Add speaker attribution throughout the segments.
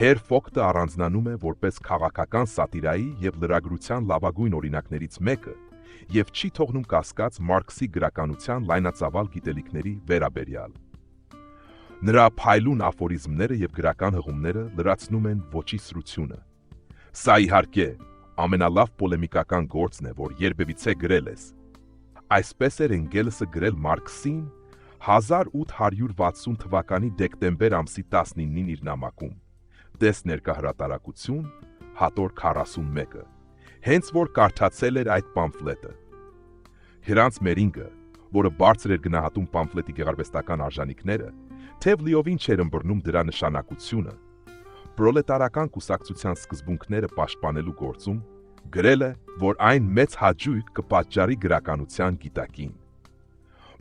Speaker 1: Հեր Ֆոկտը առանձնանում է որպես քաղաքական սատիրայի եւ լրագրության լավագույն օրինակներից մեկը եւ չի թողնում կասկած Մարքսի գրականության լայնածավալ գիտելիքների վերաբերյալ։ Նրա փայլուն աֆորիզմները եւ գրական հղումները լրացնում են ոճի սրությունը։ Սա իհարկե ամենալավ պոլեմիկական գործն է, որ երբևիցե գրել ես։ Այսպես էր Էնգելսը գրել Մարքսին 1860 թվականի դեկտեմբեր ամսի 19-ին իր նամակում։ Տես ներկա հրատարակություն, հատոր 41-ը, հենց որ կարդացել էր այդ պամֆլետը։ Հրանց Մերինգը, որը բարձր էր գնահատում պամֆլետի գեղարվեստական արժանիքները, թեև լիովին չէր ըմբռնում դրա նշանակությունը, պրոլետարական կուսակցության սկզբունքները պաշտպանելու գործում գրել է, որ այն մեծ հաճույք կպատճառի գրականության գիտակին։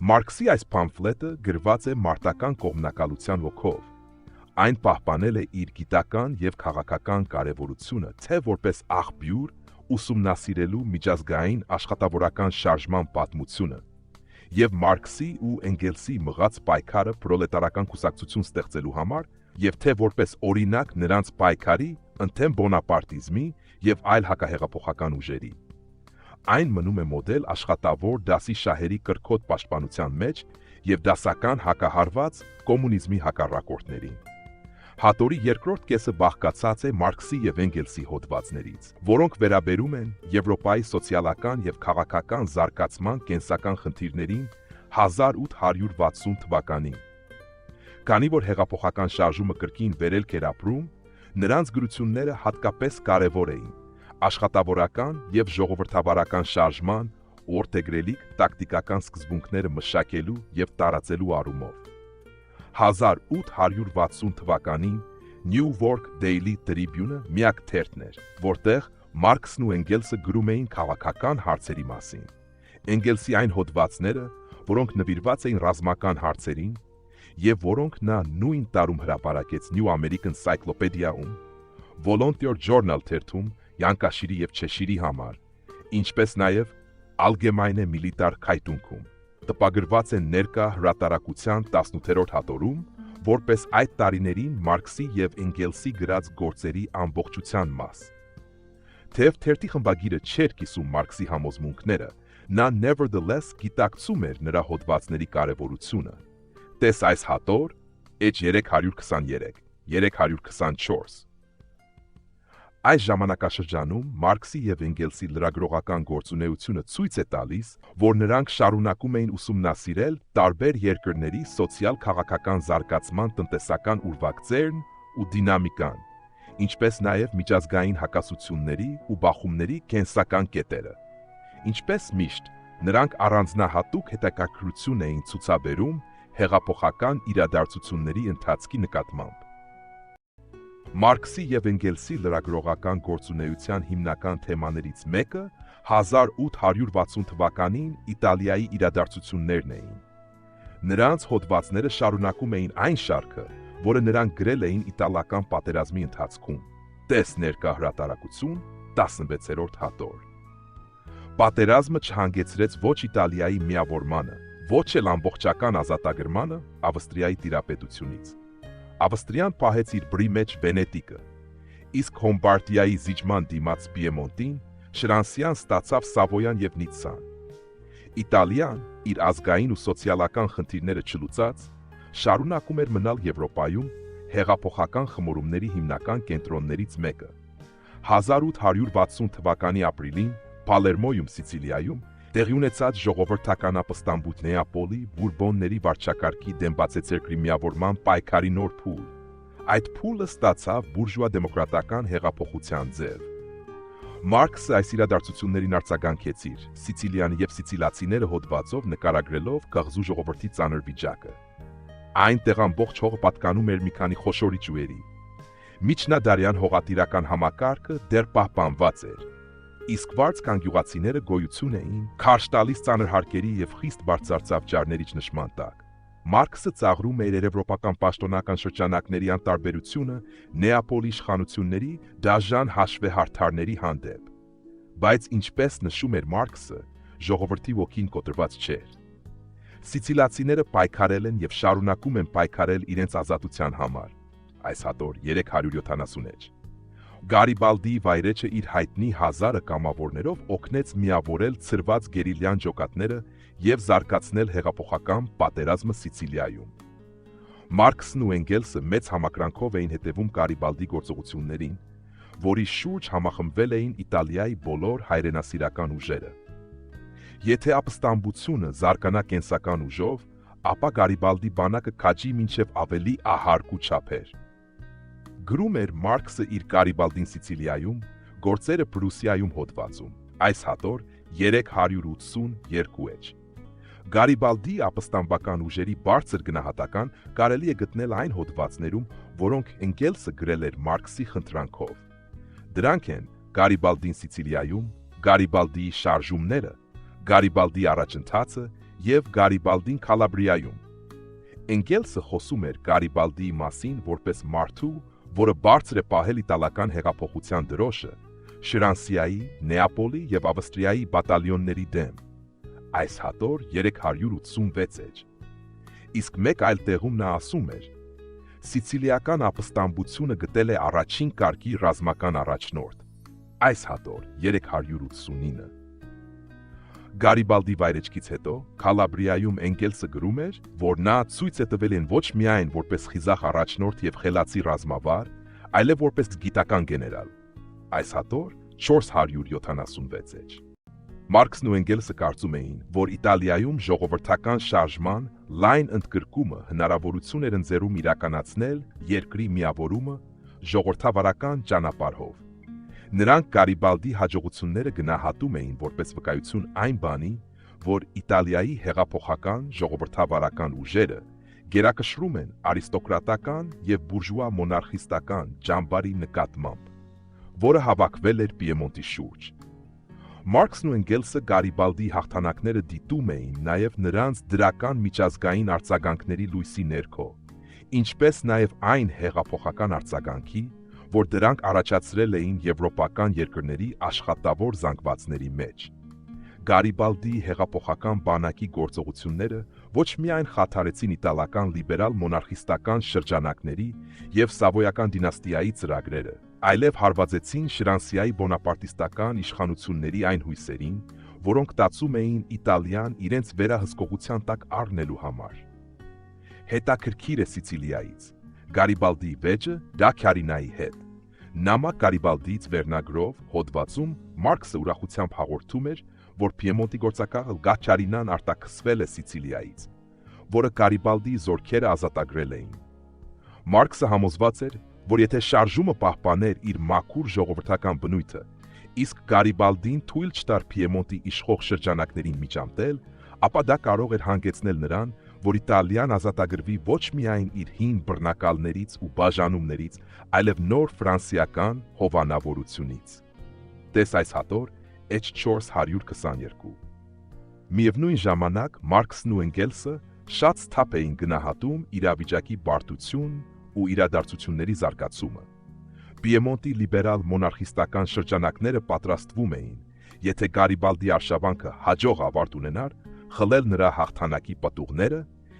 Speaker 1: Մարքսի այս պամֆլետը գրված է մարտական կողմնակալության ոգով։ Այն պահպանել է իր գիտական եւ քաղաքական կարեւորությունը, թե որպես աղբյուր ուսումնասիրելու միջազգային աշխատավորական շարժման պատմությունը եւ Մարքսի ու Էնգելսի մղած պայքարը պրոլետարական կուսակցություն ստեղծելու համար եւ թե որպես օրինակ նրանց պայքարի ընդդեմ բոնապարտիզմի եւ այլ հակահեղափոխական ուժերի։ Այն մնում է մոդել աշխատավոր դասի շահերի կրքոտ պաշտպանության մեջ եւ դասական հակահարված կոմունիզմի հակառակորդներին։ Հատորի երկրորդ կեսը բաղկացած է Մարքսի եւ Էնգելսի հոդվածներից, որոնք վերաբերում են Եվրոպայի սոցիալական եւ քաղաքական զարգացման կենսական խնդիրներին 1860 թվականին։ Քանի որ հեղափոխական շարժումը կրկին վերելք էր ապրում, նրանց գրությունները հատկապես կարևոր էին աշխատավորական եւ ժողովրդավարական շարժման օրտեգրելիք տակտիկական սկզբունքները մշակելու եւ տարածելու առումով։ 1860 թվականին New York Daily Tribune-ը միակ թերթն էր, որտեղ Մարքսն ու Էնգելսը գրում էին քաղաքական հարցերի մասին։ Էնգելսի այն հոդվածները, որոնք նվիրված էին ռազմական հարցերին եւ որոնք նա նույն տարում հրապարակեց New American Cyclopedia-ում, Volunteer Journal թերթում Յանկաշիրի եւ Չեշիրի համար, ինչպես նաեւ Allgemeine Militar Zeitung-ում, տպագրված են ներկա հրատարակության 18-րդ հատորում, որպես այդ տարիներին Մարքսի եւ Էնգելսի գրած գործերի ամբողջության մաս։ Թեև թերթի խմբագիրը չէր կիսում Մարքսի համոզմունքները, նա nevertheless գիտակցում էր նրա հոդվածների կարևորությունը։ Տես այս հատոր, H323, 324։ Այս ժամանակաշրջանում Մարքսի եւ Էնգելսի լրագրողական գործունեությունը ցույց է տալիս, որ նրանք շարունակում էին ուսումնասիրել տարբեր երկրների սոցիալ-քաղաքական զարգացման տնտեսական ուրվագծերն ու դինամիկան, ինչպես նաեւ միջազգային հակասությունների ու բախումների կենսական կետերը։ Ինչպես միշտ, նրանք առանձնահատուկ հետաքրքրություն էին ցուցաբերում հեղափոխական իրադարձությունների ընթացքի նկատմամբ։ Մարքսի եւ Էնգելսի լրագրողական գործունեության հիմնական թեմաներից մեկը 1860 թվականին Իտալիայի իրադարձություններն էին։ Նրանց հոդվածները շարունակում էին այն շարքը, որը նրանք գրել էին իտալական պատերազմի ընթացքում։ Տես ներկա հրատարակություն 16-րդ հատոր։ Պատերազմը չհանգեցրեց ոչ Իտալիայի միավորմանը, ոչ էլ ամբողջական ազատագրմանը Ավստրիայի տիրապետությունից։ Ավստրիան պահեց իր բռի մեջ Վենետիկը, իսկ Հոմբարդիայի զիջման դիմաց Պիեմոնտին Շրանսիան ստացավ Սավոյան եւ Նիցցան։ Իտալիան, իր ազգային ու սոցիալական խնդիրները չլուծած, շարունակում էր մնալ Եվրոպայում հեղափոխական խմորումների հիմնական կենտրոններից մեկը։ 1860 թվականի ապրիլին Պալերմոյում, Սիցիլիայում տեղի ունեցած ժողովրդականապստամբույթ Նեապոլի Բուրբոնների վարչակարգի դեմ բացեցերկրի միավորման պայքարի նոր փուլ։ Այդ փուլը ստացավ բուրժուա դեմոկրատական հեղափոխության ձև։ Մարքսը այս իրադարձություններին արձագանքեց իր Սիցիլիան եւ սիցիլացիները հոդվածով նկարագրելով կղզու ժողովրդի ծանր վիճակը։ Այնտեղ ամբողջ հողը պատկանում էր մի քանի խոշորի ճյուղերի։ Միջնադարյան հողատիրական համակարգը դեռ պահպանված էր։ Իսկ վարձկան գյուղացիները գոյություն էին քարշ տալիս ծանր հարկերի եւ խիստ բարձրացավ ճարների ճնշման տակ։ Մարքսը ծաղրում էր եվրոպական պաշտոնական շրջանակների անտարբերությունը Նեապոլի իշխանությունների դաժան հաշվեհարթարների հանդեպ։ Բայց ինչպես նշում էր Մարքսը, ժողովրդի ոգին կոտրված չէր։ Սիցիլացիները պայքարել են եւ շարունակում են պայքարել իրենց ազատության համար։ այս հատոր 370 Գարիբալդիի վայրեջը իր հայտնի 1000 կամավորներով օգնեց միավորել ցրված գերիլյան ջոկատները եւ զարգացնել հեղափոխական պատերազմը Սիցիլիայում։ Մարքսն ու Էնգելսը մեծ համակրանքով էին հետևում Գարիբալդի գործողություններին, որի շուրջ համախմբվել էին Իտալիայի բոլոր հայրենասիրական ուժերը։ Եթե ապստամբությունը զարգանա կենսական ուժով, ապա Գարիբալդի բանակը քաջի մինչև ավելի ահարկ ու չափեր։ Գրում էր Մարքսը իր Գարիբալդին Սիցիլիայում, գործերը Պրուսիայում հոդվածում, այս հատոր 382 էջ։ Գարիբալդի ապստամբական ուժերի բարձր գնահատական կարելի է գտնել այն հոդվածներում, որոնք Էնգելսը գրել էր Մարքսի խնդրանքով։ Դրանք են Գարիբալդին Սիցիլիայում, Գարիբալդիի շարժումները, Գարիբալդի առաջընթացը եւ Գարիբալդին Կալաբրիայում։ Էնգելսը խոսում էր Գարիբալդիի մասին որպես մարդու, որը բարձր է պահել իտալական հեղափոխության դրոշը, Շրանսիայի, Նեապոլի եւ Ավստրիայի բատալյոնների դեմ։ Այս հատոր 386 էջ։ Իսկ մեկ այլ տեղում նա ասում էր. Սիցիլիական ապստամբությունը գտել է առաջին կարգի ռազմական առաջնորդ։ Այս հատոր 389 Գարիբալդի վայրեջքից հետո Կալաբրիայում Էնգելսը գրում էր, որ նա ցույց է տվել են ոչ միայն որպես խիզախ առաջնորդ եւ խելացի ռազմավար, այլև որպես գիտական գեներալ։ Այս հատոր 476 էջ։ Մարքսն ու Էնգելսը կարծում էին, որ Իտալիայում ժողովրդական շարժման լայն ընդգրկումը հնարավորություն էր ընձեռում իրականացնել երկրի միավորումը ժողովրդավարական ճանապարհով։ Նրանք Գարիբալդի հաջողությունները գնահատում էին որպես վկայություն այն բանի, որ Իտալիայի հեղափոխական ժողովրդավարական ուժերը գերակշռում են արիստոկրատական եւ բուրժուա մոնարխիստական ջամբարի նկատմամբ, որը հավաքվել էր Պիեմոնտի շուրջ։ Մարքսն ու Էնգելսը Գարիբալդի հաղթանակները դիտում էին նաև նրանց դրական միջազգային արձագանքների լույսի ներքո, ինչպես նաև այն հեղափոխական արձագանքի, որ դրանք առաջացրել էին եվրոպական երկրների աշխատավոր զանգվածների մեջ։ Գարիբալդի հեղափոխական բանակի գործողությունները ոչ միայն խաթարեցին իտալական լիբերալ մոնարխիստական շրջանակների եւ Սավոյական դինաստիայի ծրագրերը, այլև հարվածեցին Շրանսիայի բոնապարտիստական իշխանությունների այն հույսերին, որոնք տածում էին Իտալիան իրենց վերահսկողության տակ առնելու համար։ Հետաքրքիր է Սիցիլիայից Գարիբալդիի վեճը Դաքարինայի հետ։ Նամակ Գարիբալդիից վերնագրով հոդվածում Մարքսը ուրախությամբ հաղորդում էր, որ Պիեմոնտի գործակալ Գաչարինան արտաքսվել է Սիցիլիայից, որը Գարիբալդիի զորքերը ազատագրել էին։ Մարքսը համոզված էր, որ եթե շարժումը պահպաներ իր մաքուր ժողովրդական բնույթը, իսկ Գարիբալդին թույլ չտար Պիեմոնտի իշխող շրջանակներին միջամտել, ապա դա կարող էր հանգեցնել նրան, որ Իտալիան ազատագրվի ոչ միայն իր հին բռնակալներից ու բաժանումներից, այլև նոր ֆրանսիական հովանավորությունից։ Տես այս հատոր H422։ Միևնույն ժամանակ Մարքսն ու Էնգելսը շատ սթափ էին գնահատում իրավիճակի բարդություն ու իրադարձությունների զարգացումը։ Պիեմոնտի լիբերալ մոնարխիստական շրջանակները պատրաստվում էին, եթե Գարիբալդի արշավանքը հաջող ավարտ ունենար, խլել նրա հաղթանակի պատուղները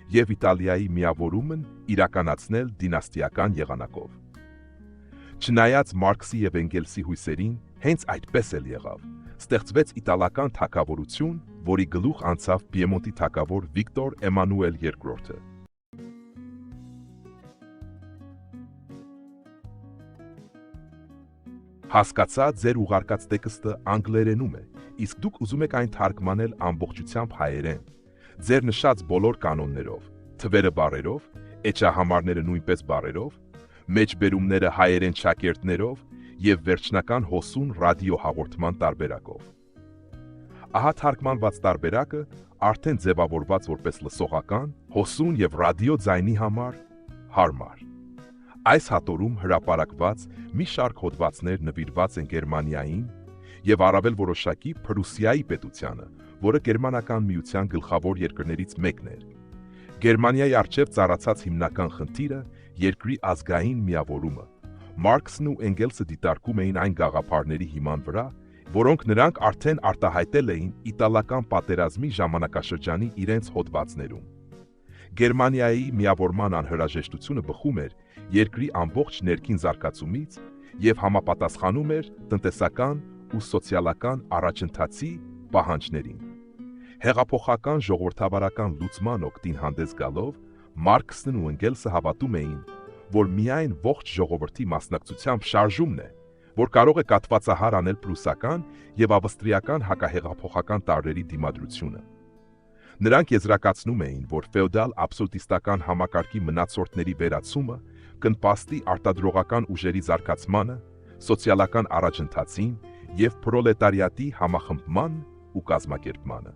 Speaker 1: եւ Իտալիայի միավորումն իրականացնել դինաստիական եղանակով։ Չնայած Մարքսի եւ Էնգելսի հույսերին, հենց այդպես էլ եղավ։ Ստեղծվեց իտալական թագավորություն, որի գլուխ անցավ Պիեմոնտի թագավոր Վիկտոր Էմանուել II-ը։ Հասկացա, ձեր ուղարկած տեքստը անգլերենում է, իսկ դուք ուզում եք այն թարգմանել ամբողջությամբ հայերեն։ Ձեր նշած բոլոր կանոններով, թվերը բառերով, էջահամարները նույնպես բառերով, մեջբերումները հայերեն ճակերտներով եւ վերջնական հոսուն ռադիո հաղորդման տարբերակով։ Ահա թարգմանված տարբերակը արդեն ձևավորված որպես լսողական, հոսուն եւ ռադիո ձայնի համար հարմար։ Այս հատորում հրապարակված մի շարք հոդվածներ նվիրված են Գերմանիային եւ առավել որոշակի Պրուսիայի պետությանը, որը Գերմանական միության գլխավոր երկրներից մեկն էր։ Գերմանիայի առջև ծառացած հիմնական խնդիրը երկրի ազգային միավորումը։ Մարքսն ու Էնգելսը դիտարկում էին այն գաղափարների հիման վրա, որոնք նրանք արդեն արտահայտել էին իտալական պատերազմի ժամանակաշրջանի իրենց հոդվածներում։ Գերմանիայի միավորման անհրաժեշտությունը բխում էր երկրի ամբողջ ներքին զարգացումից և համապատասխանում էր տնտեսական ու սոցիալական առաջընթացի պահանջներին։ Հեղափոխական ժողովրդավարական լուծման օգտին հանդես գալով, Մարքսն ու Էնգելսը հավատում էին, որ միայն ողջ ժողովրդի մասնակցությամբ շարժումն է, որ կարող է կաթվածահար անել պրուսական և ավստրիական հակահեղափոխական տարրերի դիմադրությունը։ Նրանք եզրակացնում էին, որ ֆեոդալ աբսոլյուտիստական համակարգի մնացորդների վերացումը կնպաստի արտադրողական ուժերի զարգացմանը, սոցիալական առաջընթացին և պրոլետարիատի համախմբմանն ու կազմակերպմանը։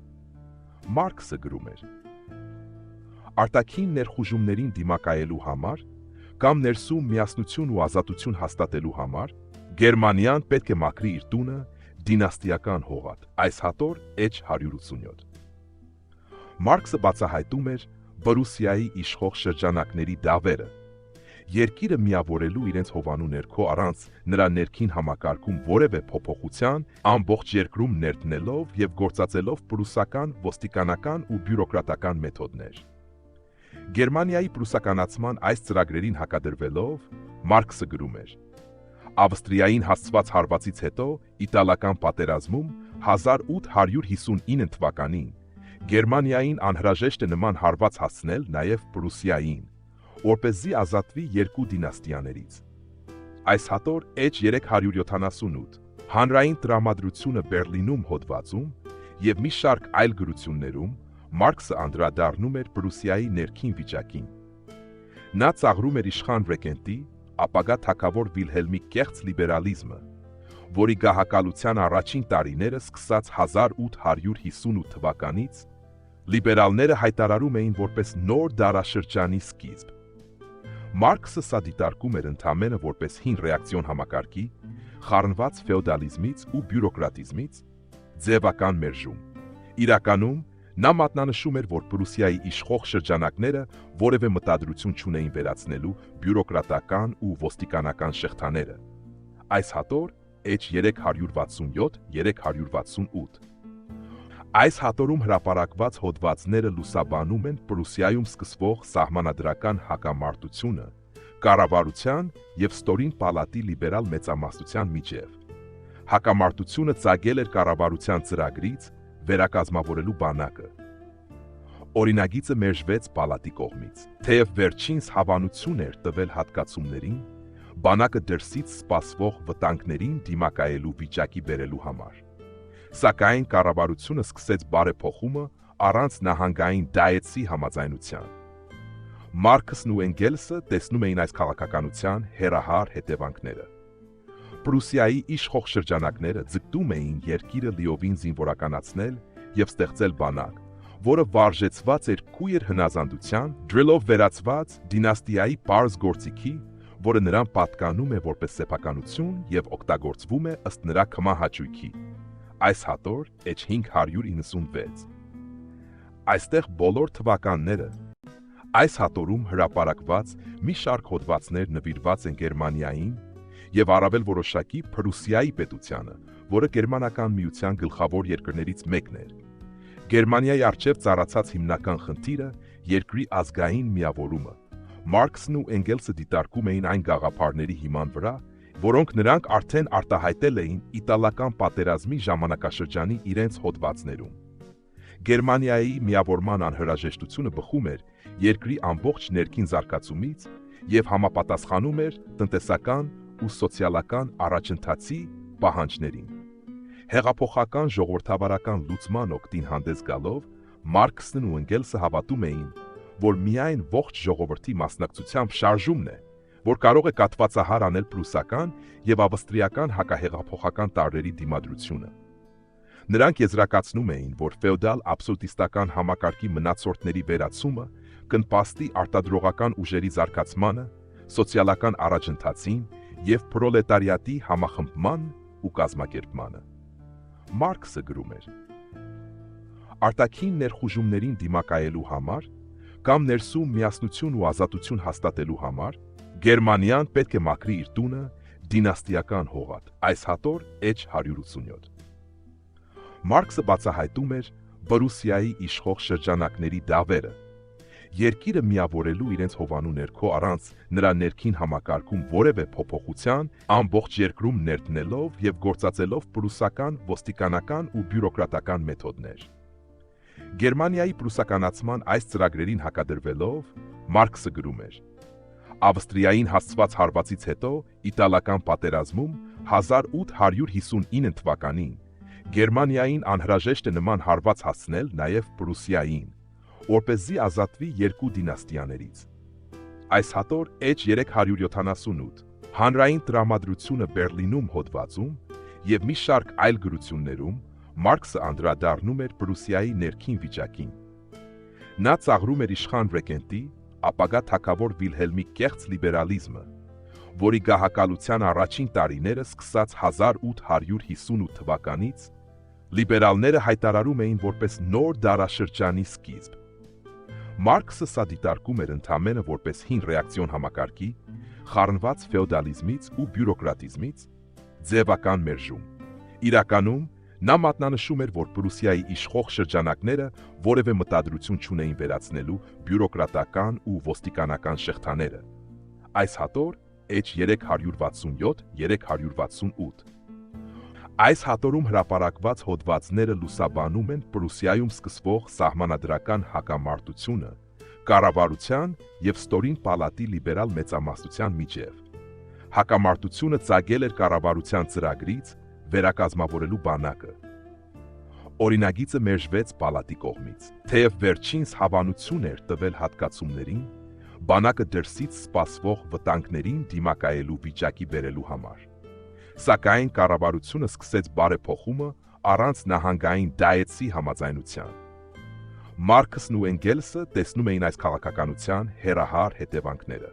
Speaker 1: Մարքսը գրում էր. արտաքին ներխուժումներին դիմակայելու համար կամ ներսում միասնություն ու ազատություն հաստատելու համար Գերմանիան պետք է մաքրի իր տունը դինաստիական հողատ, այս հատոր H187։ Մարքսը բացահայտում էր Պրուսիայի իշխող շրջանակների դավերը, երկիրը միավորելու իրենց հովանու ներքո առանց նրա ներքին համակարգում որևէ փոփոխության, ամբողջ երկրում ներդնելով և գործածելով պրուսական, ոստիկանական ու բյուրոկրատական մեթոդներ։ Գերմանիայի պրուսականացման այս ծրագրերին հակադրվելով, Մարքսը գրում էր. Ավստրիային հասցված հարվածից հետո իտալական պատերազմում 1859 թվականին Գերմանիային անհրաժեշտ է նման հարված հասցնել նաև Պրուսիային, որպեսզի ազատվի երկու դինաստիաներից։ Այս հատոր H378 հանրային տրամադրությունը Բերլինում հոդվածում և մի շարք այլ գրություններում Մարքսը անդրադառնում էր Պրուսիայի ներքին վիճակին։ Նա ծաղրում էր իշխան ռեգենտի, ապագա թագավոր Վիլհելմի կեղծ լիբերալիզմը, որի գահակալության առաջին տարիները սկսած 1858 թվականից լիբերալները հայտարարում էին որպես նոր դարաշրջանի սկիզբ։ Մարքսը սա դիտարկում էր ընդամենը որպես հին ռեակցիոն համակարգի, խառնված ֆեոդալիզմից ու բյուրոկրատիզմից ձևական մերժում։ Իրականում նա մատնանշում էր, որ Պրուսիայի իշխող շրջանակները որևէ մտադրություն չունեին վերացնելու բյուրոկրատական ու ոստիկանական շղթաները։ Այս հատոր H367-368։ Այս հատորում հրապարակված հոդվածները լուսաբանում են Պրուսիայում սկսվող սահմանադրական հակամարտությունը կառավարության և ստորին պալատի լիբերալ մեծամասնության միջև։ Հակամարտությունը ծագել էր կառավարության ծրագրից վերակազմավորելու բանակը։ Օրինագիծը մերժվեց պալատի կողմից, թեև վերջինս հավանություն էր տվել հատկացումներին, բանակը դրսից սպասվող վտանգներին դիմակայելու վիճակի բերելու համար։ Սակայն կառավարությունը սկսեց բարեփոխումը առանց նահանգային դայեցի համաձայնության։ Մարքսն ու Էնգելսը տեսնում էին այս քաղաքականության հեռահար հետևանքները։ Պրուսիայի իշխող շրջանակները ձգտում էին երկիրը լիովին զինվորականացնել և ստեղծել բանակ, որը վարժեցված էր քույր հնազանդության, դրելով վերացված դինաստիայի պարզ գործիքի, որը նրան պատկանում է որպես սեփականություն և օգտագործվում է ըստ նրա քմահաճույքի։ Այս հատոր H596։ Այստեղ բոլոր թվականները։ Այս հատորում հրապարակված մի շարք հոդվածներ նվիրված են Գերմանիային և առավել որոշակի Պրուսիայի պետությանը, որը Գերմանական միության գլխավոր երկրներից մեկն էր։ Գերմանիայի առջև ծառացած հիմնական խնդիրը երկրի ազգային միավորումը։ Մարքսն ու Էնգելսը դիտարկում էին այն գաղափարների հիման վրա, որոնք նրանք արդեն արտահայտել էին իտալական պատերազմի ժամանակաշրջանի իրենց հոդվածներում։ Գերմանիայի միավորման անհրաժեշտությունը բխում էր երկրի ամբողջ ներքին զարգացումից և համապատասխանում էր տնտեսական ու սոցիալական առաջընթացի պահանջներին։ Հեղափոխական ժողովրդավարական լուծման օգտին հանդես գալով, Մարքսն ու Էնգելսը հավատում էին, որ միայն ողջ ժողովրդի մասնակցությամբ շարժումն է, որ կարող է կաթվածահար անել պրուսական և ավստրիական հակահեղափոխական տարրերի դիմադրությունը։ Նրանք եզրակացնում էին, որ ֆեոդալ աբսոլյուտիստական համակարգի մնացորդների վերացումը կնպաստի արտադրողական ուժերի զարգացմանը, սոցիալական առաջընթացին և պրոլետարիատի համախմբմանն ու կազմակերպմանը։ Մարքսը գրում էր. արտաքին ներխուժումներին դիմակայելու համար կամ ներսում միասնություն ու ազատություն հաստատելու համար Գերմանիան պետք է մաքրի իր տունը դինաստիական հողատ, այս հատոր H187։ Մարքսը բացահայտում էր Պրուսիայի իշխող շրջանակների դավերը, Երկիրը միավորելու իրենց հովանու ներքո առանց նրա ներքին համակարգում որևէ փոփոխության, ամբողջ երկրում ներդնելով եւ գործածելով պրուսական, ոստիկանական ու բյուրոկրատական մեթոդներ։ Գերմանիայի պրուսականացման այս ծրագրերին հակադրվելով Մարքսը գրում էր. Ավստրիային հասցված հարվածից հետո իտալական պատերազմում 1859 թվականին Գերմանիային անհրաժեշտ է նման հարված հասցնել նաև Պրուսիային, որպեսզի ազատվի երկու դինաստիաներից։ Այս հատոր H378 հանրային տրամադրությունը Բերլինում հոդվածում եւ մի շարք այլ գրություններում Մարքսը անդրադառնում էր Պրուսիայի ներքին վիճակին։ Նա ծաղրում էր իշխան ռեգենտի, ապագա թագավոր Վիլհելմի կեղծ լիբերալիզմը, որի գահակալության առաջին տարիները սկսած 1858 թվականից լիբերալները հայտարարում էին որպես նոր դարաշրջանի սկիզբ։ Մարքսը սա դիտարկում էր ընդամենը որպես հին ռեակցիոն համակարգի, խառնված ֆեոդալիզմից ու բյուրոկրատիզմից ձևական մերժում։ Իրականում նա մատնանշում էր, որ Պրուսիայի իշխող շրջանակները որևէ մտադրություն չունեին վերացնելու բյուրոկրատական ու ոստիկանական շղթաները։ Այս հատոր H367-368 Այս հատորում հրապարակված հոդվածները լուսաբանում են Պրուսիայում սկսվող սահմանադրական հակամարտությունը կառավարության եւ ստորին պալատի լիբերալ մեծամասնության միջև։ Հակամարտությունը ծագել էր կառավարության ծրագրից վերակազմավորելու բանակը։ Օրինագիծը մերժվեց պալատի կողմից, թեև վերջինս հավանություն էր տվել հատկացումներին, բանակը դրսից սպասվող վտանգներին դիմակայելու վիճակի բերելու համար։ Սակայն կառավարությունը սկսեց բարեփոխումը առանց նահանգային դայեցի համաձայնության։ Մարքսն ու Էնգելսը տեսնում էին այս քաղաքականության հեռահար հետևանքները։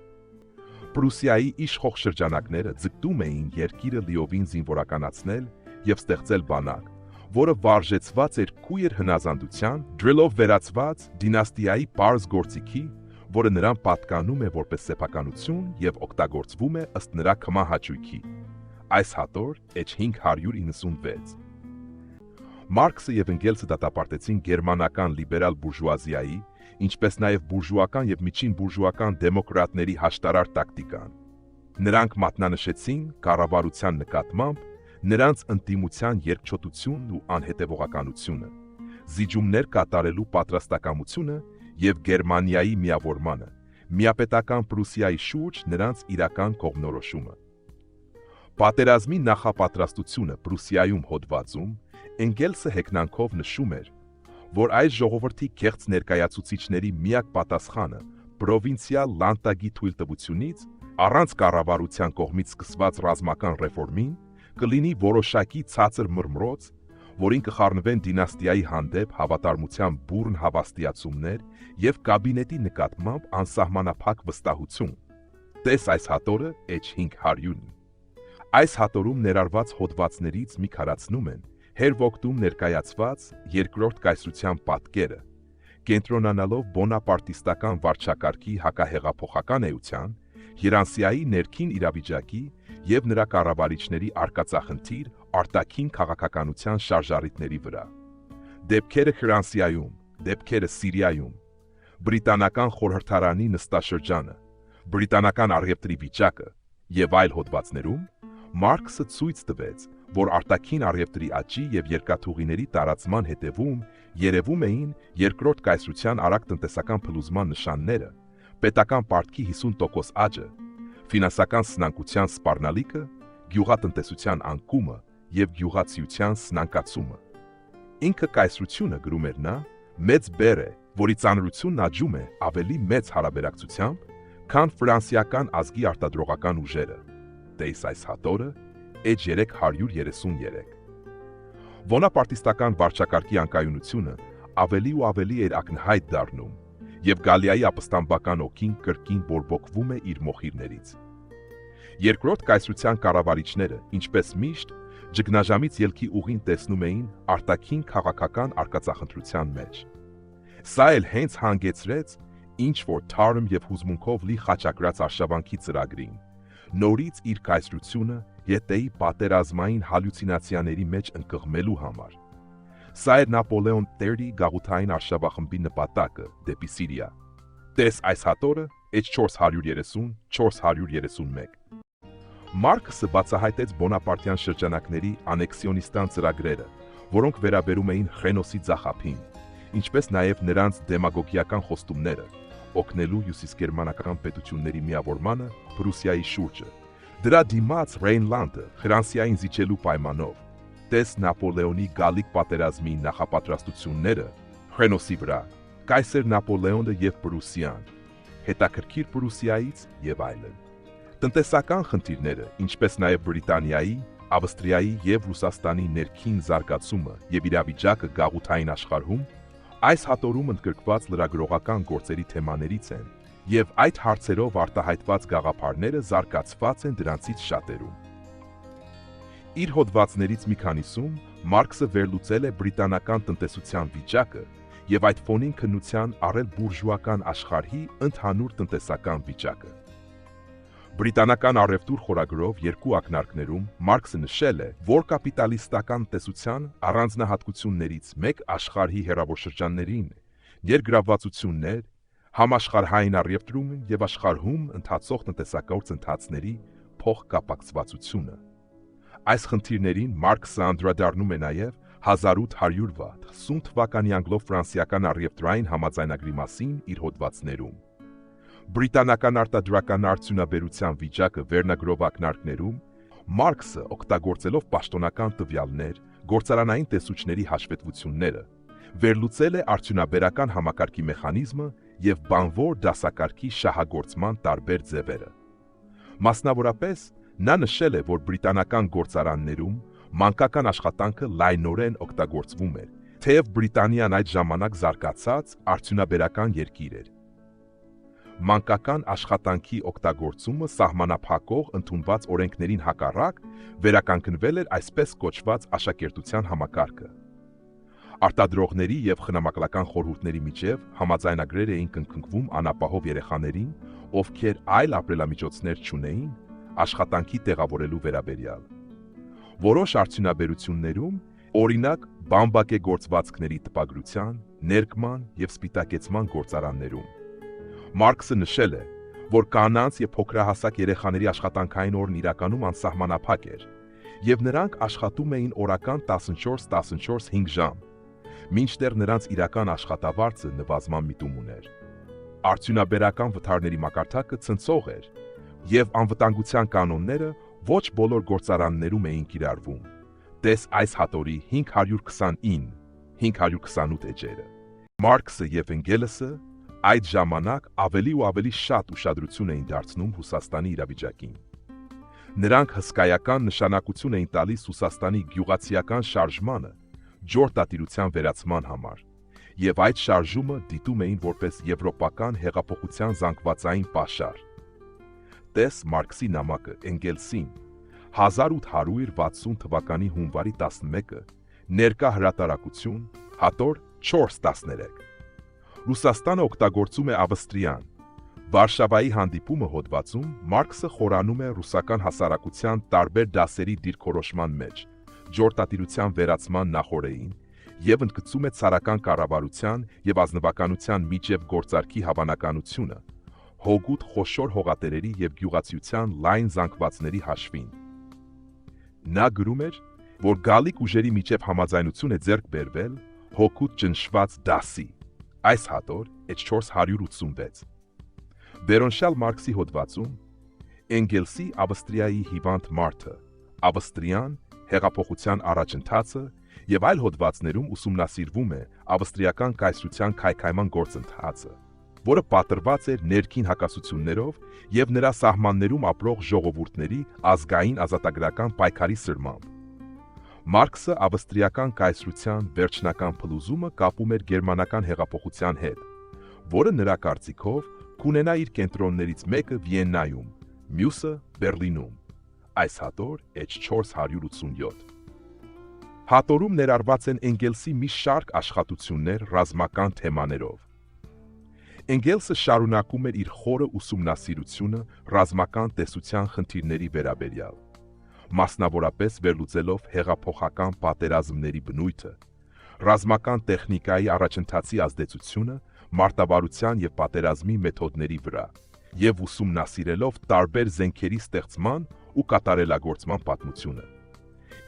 Speaker 1: Պրուսիայի իշխող շրջանակները ձգտում էին երկիրը լիովին զինվորականացնել եւ ստեղծել բանակ, որը վարժեցված էր քույր հնազանդության, դրելով վերացված դինաստիայի պարզ գործիքի, որը նրան պատկանում է որպես սեփականություն եւ օգտագործվում է ըստ նրա քմահաճույքի։ Այս հատոր H596 Մարքսը եւ Էնգելսը դատապարտեցին գերմանական լիբերալ բուրժուազիայի, ինչպես նաև բուրժուական եւ միջին բուրժուական դեմոկրատների հաշտարար տակտիկան։ Նրանք մատնանշեցին կառավարության նկատմամբ նրանց ընդդիմության երկչոտությունն ու անհետևողականությունը, զիջումներ կատարելու պատրաստակամությունը եւ Գերմանիայի միավորմանը, միապետական Պրուսիայի շուրջ նրանց իրական կողմնորոշումը։ Պատերազմի նախապատրաստությունը Պրուսիայում հոդվածում Էնգելսը հեգնանքով նշում էր, որ այս ժողովրդի կեղծ ներկայացուցիչների միակ պատասխանը պրովինցիալ լանդտագի թույլտվությունից առանց կառավարության կողմից սկսված ռազմական ռեֆորմին կլինի որոշակի ցածր մռմռոց, որին կխառնվեն դինաստիայի հանդեպ հավատարմության բուռն հավաստիացումներ եւ կաբինետի նկատմամբ անսահմանափակ վստահություն։ Տես այս հատորը H500-ն։ Այս հատորում ներառված հոդվածներից մի քարացնում են Հերվոգտում ներկայացված երկրորդ կայսրության պատկերը, կենտրոնանալով բոնապարտիստական վարչակարգի հակահեղափոխական էության, Հիրանսիայի ներքին իրավիճակի եւ նրա կառավարիչների արկածախնդիր արտաքին քաղաքականության շարժառիթների վրա։ Դեպքերը Հիրանսիայում, դեպքերը Սիրիայում, բրիտանական խորհրդարանի նստաշրջանը, բրիտանական առևտրի վիճակը եւ այլ հոդվածներում Մարքսը ցույց տվեց, որ արտաքին առևտրի աճի եւ երկաթուղիների տարածման հետևում երևում էին երկրորդ կայսրության արագ տնտեսական փլուզման նշանները, պետական պարտքի 50% աճը, ֆինանսական սնանկության սպառնալիքը, գյուղատնտեսության անկումը եւ գյուղացիության սնանկացումը։ Ինքը կայսրությունը, գրում էր նա, մեծ բեռ է, որի ծանրությունն աճում է ավելի մեծ հարաբերակցությամբ, քան ֆրանսիական ազգի արտադրողական ուժերը։ Տես այս հատորը H333 Բոնապարտիստական վարչակարգի անկայունությունը ավելի ու ավելի էր ակնհայտ դառնում, եւ Գալիայի ապստամբական օգին կրկին բորբոքվում է իր մոխիրներից։ Երկրորդ կայսրության կառավարիչները, ինչպես միշտ, ճգնաժամից ելքի ուղին տեսնում էին արտաքին քաղաքական արկածախնդրության մեջ։ Սա էլ հենց հանգեցրեց ինչ որ թարմ եւ հուզմունքով լի խաչակրած արշավանքի ծրագրին, նորից իր կայսրությունը ետեի պատերազմային հալյուցինացիաների մեջ ընկղմելու համար։ Սա էր Նապոլեոն III գաղութային արշավախմբի նպատակը դեպի Սիրիա։ Տես այս հատորը H430-431։ Մարքսը բացահայտեց բոնապարտյան շրջանակների անեքսիոնիստական ծրագրերը, որոնք վերաբերում էին Խենոսի ձախափին, ինչպես նաև նրանց դեմագոգիական խոստումները, օգնելու հյուսիսգերմանական պետությունների միավորմանը Պրուսիայի շուրջը։ Դրա դիմաց Ռեյնլանդը Ֆրանսիային զիջելու պայմանով, տես Նապոլեոնի գալիք պատերազմի նախապատրաստությունները Խենոսի վրա, կայսեր Նապոլեոնը և Պրուսիան, հետաքրքիր Պրուսիայից և այլն։ Տնտեսական խնդիրները, ինչպես նաև Բրիտանիայի, Ավստրիայի և Ռուսաստանի ներքին զարգացումը և իրավիճակը գաղութային աշխարհում, այս հատորում ընդգրկված լրագրողական գործերի թեմաներից են, և այդ հարցերով արտահայտված գաղափարները զարգացված են դրանցից շատերում։ Իր հոդվածներից մի քանիսում Մարքսը վերլուծել է բրիտանական տնտեսության վիճակը և այդ ֆոնին քննության առել բուրժուական աշխարհի ընդհանուր տնտեսական վիճակը։ Բրիտանական առևտուր խորագրով 2 ակնարկներում Մարքսը նշել է, որ կապիտալիստական տնտեսության առանձնահատկություններից մեկ աշխարհի հեռավորշրջաններին, ներգրավվածություններ, համաշխարհային առևտրում և աշխարհում ընթացող տնտեսագործընթացների փոխկապակցվածությունը։ Այս խնդիրներին Մարքսը անդրադառնում է նաև 1860 թվականի անգլո-ֆրանսիական առևտրային համաձայնագրի մասին իր հոդվածներում։ Բրիտանական արտադրական արդյունաբերության վիճակը վերնագրով ակնարկներում Մարքսը օգտագործելով պաշտոնական տվյալներ, գործարանային տեսուչների հաշվետվությունները, վերլուծել է արդյունաբերական համակարգի մեխանիզմը և բանվոր դասակարգի շահագործման տարբեր ձևերը։ Մասնավորապես, նա նշել է, որ բրիտանական գործարաններում մանկական աշխատանքը լայնորեն օգտագործվում էր, թեև Բրիտանիան այդ ժամանակ զարգացած արդյունաբերական երկիր էր։ Մանկական աշխատանքի օգտագործումը սահմանափակող ընդունված օրենքներին հակառակ վերականգնվել էր այսպես կոչված աշակերտության համակարգը։ Արտադրողների և խնամակալական խորհուրդների միջև համաձայնագրեր էին կնքվում անապահով երեխաներին, ովքեր այլ ապրելամիջոցներ չունեին, աշխատանքի տեղավորելու վերաբերյալ։ Որոշ արդյունաբերություններում, օրինակ բամբակեգործվածքների տպագրության, ներկման և սպիտակեցման գործարաններում, Մարքսը նշել է, որ կանանց և փոքրահասակ երեխաների աշխատանքային օրն իրականում անսահմանափակ էր, և նրանք աշխատում էին օրական 14-14-5 ժամ, մինչդեռ նրանց իրական աշխատավարձը նվազման միտում ուներ։ Արդյունաբերական վթարների մակարդակը ցնցող էր, և անվտանգության կանոնները ոչ բոլոր գործարաններում էին կիրառվում։ Տես այս հատորի 529-528 էջերը։ Մարքսը և Էնգելսը այդ ժամանակ ավելի ու ավելի շատ ուշադրություն էին դարձնում Ռուսաստանի իրավիճակին։ Նրանք հսկայական նշանակություն էին տալիս Ռուսաստանի գյուղացիական շարժմանը ջորտատիրության վերացման համար, և այդ շարժումը դիտում էին որպես եվրոպական հեղափոխության զանգվածային պաշար։ Տես Մարքսի նամակը Էնգելսին 1860 թվականի հունվարի 11-ը, ներկա հրատարակություն, հատոր 413։ Ռուսաստանը օգտագործում է Ավստրիան։ Վարշավայի հանդիպումը հոդվածում Մարքսը խորանում է ռուսական հասարակության տարբեր դասերի դիրքորոշման մեջ, ջորտատիրության վերացման նախօրեին և ընդգծում է ցարական կառավարության և ազնվականության միջև գործարքի հավանականությունը, հօգուտ խոշոր հողատերերի և գյուղացիության լայն զանգվածների հաշվին։ Նա գրում էր, որ գալիք ուժերի միջև համաձայնություն է ձեռք բերվել հօգուտ ճնշված դասի։ Այս հատոր H486։ Վերոնշյալ Մարքսի հոդվածում Էնգելսի Ավստրիայի հիվանդ մարդը, Ավստրիան, հեղափոխության առաջընթացը և այլ հոդվածներում ուսումնասիրվում է ավստրիական կայսրության քայքայման գործընթացը, որը պատրված էր ներքին հակասություններով և նրա սահմաններում ապրող ժողովուրդների ազգային ազատագրական պայքարի սրմամբ։ Մարքսը ավստրիական կայսրության վերջնական փլուզումը կապում էր գերմանական հեղափոխության հետ, որը նրա կարծիքով կունենա իր կենտրոններից մեկը Վիեննայում, մյուսը Բերլինում։ Այս հատոր H487։ Հատորում ներառված են Էնգելսի մի շարք աշխատություններ ռազմական թեմաներով։ Էնգելսը շարունակում էր իր խորը ուսումնասիրությունը ռազմական տեսության խնդիրների վերաբերյալ, մասնավորապես վերլուծելով հեղափոխական պատերազմների բնույթը, ռազմական տեխնիկայի առաջընթացի ազդեցությունը, մարտավարության և պատերազմի մեթոդների վրա և ուսումնասիրելով տարբեր զենքերի ստեղծման ու կատարելագործման պատմությունը։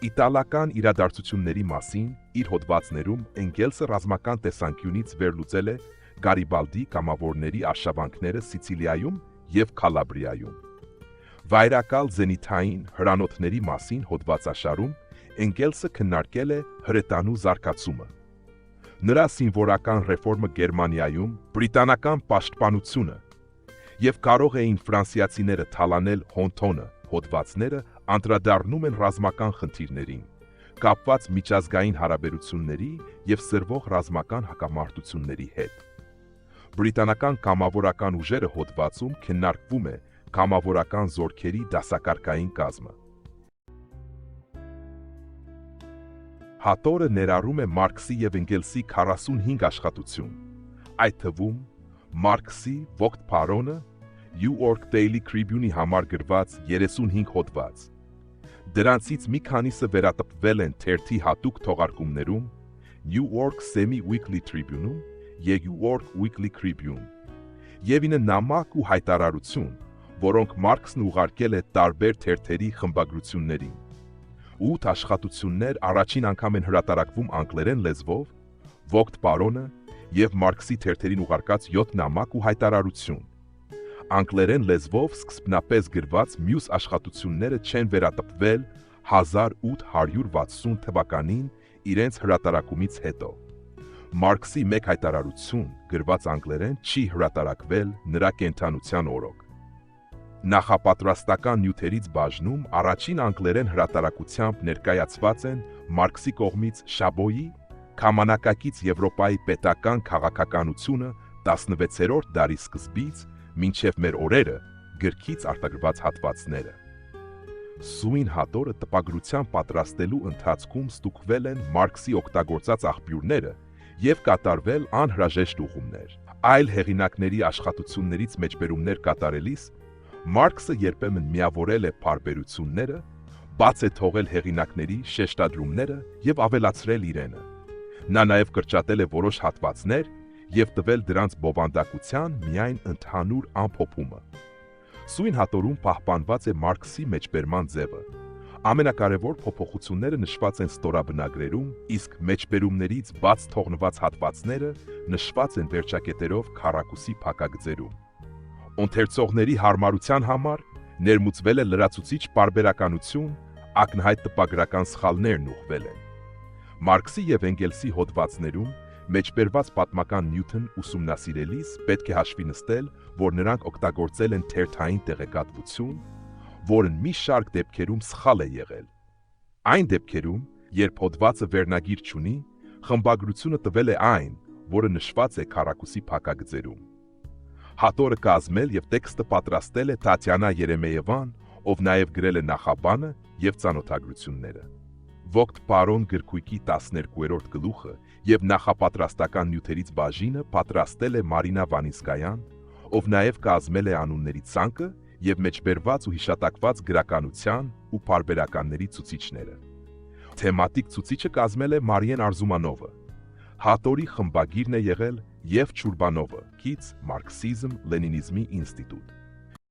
Speaker 1: Իտալական իրադարձությունների մասին իր հոդվածներում Էնգելսը ռազմական տեսանկյունից վերլուծել է Գարիբալդի կամավորների արշավանքները Սիցիլիայում և Քալաբրիայում։ Վայրակալ զենիթային հրանոթների մասին հոդվածաշարում Էնգելսը քննարկել է հրետանու զարգացումը, նրա զինվորական ռեֆորմը Գերմանիայում, բրիտանական պաշտպանությունը և կարող էին ֆրանսիացիները թալանել Հոնթոնը հոդվածները անդրադառնում են ռազմական խնդիրներին, կապված միջազգային հարաբերությունների և սրվող ռազմական հակամարտությունների հետ։ Բրիտանական կամավորական ուժերը հոդվածում քննարկվում է կամավորական զորքերի դասակարգային կազմը։ Հատորը ներառում է Մարքսի և Էնգելսի 45 աշխատություն, այդ թվում Մարքսի ողջ Պարոնը New York Daily Tribune-ի համար գրված 35 հոդված։ Դրանցից մի քանիսը վերատպվել են թերթի հատուկ թողարկումներում New York Semi-Weekly Tribune-ում և New York Weekly Tribune, և 9 նամակ ու հայտարարություն, որոնք Մարքսն ուղարկել է տարբեր թերթերի խմբագրություններին։ 8 աշխատություններ առաջին անգամ են հրատարակվում անգլերեն լեզվով, ողջ Պարոնը և Մարքսի թերթերին ուղարկած 7 նամակ ու հայտարարություն։ Անգլերեն լեզվով սկզբնապես գրված մյուս աշխատությունները չեն վերատպվել 1860 թվականին իրենց հրատարակումից հետո։ Մարքսի մեկ հայտարարություն գրված անգլերեն չի հրատարակվել նրա կենդանության օրոք։ Նախապատրաստական նյութերից բաժնում առաջին անգլերեն հրատարակությամբ ներկայացված են Մարքսի կողմից Շաբոյի «Քամանակակից Եվրոպայի պետական քաղաքականությունը 16-րդ դարի սկզբից մինչև մեր օրերը» գրքից արտագրված հատվածները։ Սույն հատորը տպագրության պատրաստելու ընթացքում ստուգվել են Մարքսի օգտագործած աղբյուրները և կատարվել անհրաժեշտ ուղումներ։ Այլ հեղինակների աշխատություններից մեջբերումներ կատարելիս Մարքսը երբեմն միավորել է պարբերությունները, բաց է թողել հեղինակների շեշտադրումները և ավելացրել իրենը։ Նա նաև կրճատել է որոշ հատվածներ և տվել դրանց բովանդակության միայն ընդհանուր ամփոփումը։ Սույն հատորում պահպանված է Մարքսի մեջբերման ձևը։ Ամենակարևոր փոփոխությունները նշված են ստորաբնագրերում, իսկ մեջբերումներից բաց թողնված հատվածները նշված են վերջակետերով քառակուսի փակագծերում։ Ընթերցողների հարմարության համար ներմուծվել է լրացուցիչ պարբերականություն, ակնհայտ տպագրական սխալներն ուղղվել են։ Մարքսի և Էնգելսի հոդվածներում մեջբերված պատմական նյութն ուսումնասիրելիս պետք է հաշվի նստել, որ նրանք օգտագործել են թերթային տեղեկատվություն, որն մի շարք դեպքերում սխալ է եղել։ Այն դեպքերում, երբ հոդվածը վերնագիր չունի, խմբագրությունը տվել է այն, որը նշված է քառակուսի փակագծերում։ Հատորը կազմել և տեքստը պատրաստել է Տատյանա Երեմեևան, ով նաև գրել է նախաբանը և ծանոթագրությունները։ Ողջ Պարոն գրքույկի 12-րդ գլուխը և նախապատրաստական նյութերից բաժինը պատրաստել է Մարինա Վանինսկայան, ով նաև կազմել է անունների ցանկը և մեջբերված ու հիշատակված գրականության ու պարբերականների ցուցիչները։ Թեմատիկ ցուցիչը կազմել է Մարիեն Արզումանովը։ Հատորի խմբագիրն է եղել Եվ Չուրբանովը, Kids Marxism-Leninism Institute։